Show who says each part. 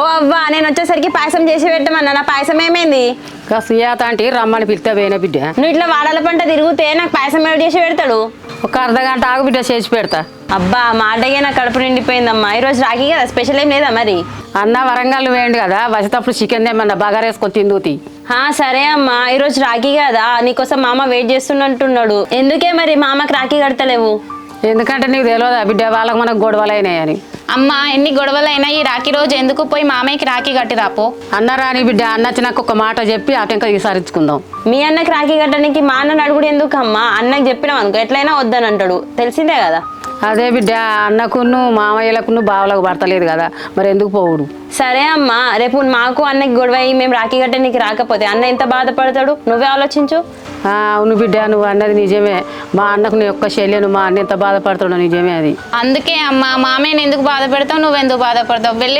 Speaker 1: ఓ అవ్వా నేను వచ్చేసరికి పాయసం చేసి పెట్టమన్నా, నా పాయసం ఏమైంది?
Speaker 2: సుయాత అంటే రమ్మని పిలితే పోయిన బిడ్డ.
Speaker 1: నువ్వు ఇట్లా వాడాల పంట తిరిగితే నాకు పాయసం ఎవరు చేసి పెడతాడు?
Speaker 2: ఒక అర్ధగంట ఆగు బిడ్డ, చేసి పెడతా.
Speaker 1: అబ్బా మాటగే నా కడుపు నిండిపోయిందమ్మా. ఈరోజు రాఖీ కదా, స్పెషల్ ఏం లేదా మరి?
Speaker 2: అన్న వరంగల్ వేయండి కదా, వచ్చేటప్పుడు చికెన్ ఏమన్నా బాగా వేసుకొని తిందుతి.
Speaker 1: సరే అమ్మా, ఈరోజు రాఖీ కదా, నీకోసం మామ వెయిట్ చేస్తున్నట్టున్నాడు. ఎందుకే మరి మామకి రాఖీ కడతలేవు?
Speaker 2: ఎందుకంటే నీకు తెలియదా బిడ్డ, వాళ్ళకి మనకు గొడవలు అయినాయని.
Speaker 3: అమ్మ ఎన్ని గొడవలైనా ఈ రాఖీ రోజు ఎందుకు పోయి మామయ్యకి రాఖీ కట్టి రాపో.
Speaker 2: అన్న రాని బిడ్డ, అన్న వచ్చినాక ఒక మాట చెప్పి అటు ఇంకా ఈసారించుకుందాం.
Speaker 1: మీ అన్నకి రాఖీ కట్టడానికి మా అన్నని అడుగుడు ఎందుకు అమ్మా? అన్నకి చెప్పినాం అనుకో ఎట్లయినా వద్దని అంటాడు, తెలిసిందే కదా.
Speaker 2: అదే బిడ్డ, అన్నకును మామయ్యలకును బావలకు పడతలేదు కదా, మరి ఎందుకు పోవుడు?
Speaker 1: సరే అమ్మా, రేపు మాకు అన్నకి గొడవ అయ్యి మేము రాఖీ కట్టడానికి రాకపోతే అన్న ఎంత బాధపడతాడు, నువ్వే ఆలోచించు.
Speaker 2: అవును బిడ్డ, నువ్వు అన్నది నిజమే. మా అన్నకు నీ యొక్క శల్యను మా అన్న ఎంత బాధపడుతున్నావు నిజమే అది.
Speaker 3: అందుకే అమ్మ మామయ్యని ఎందుకు బాధ పెడతావు, నువ్వెందుకు బాధపడతావు? వెళ్ళి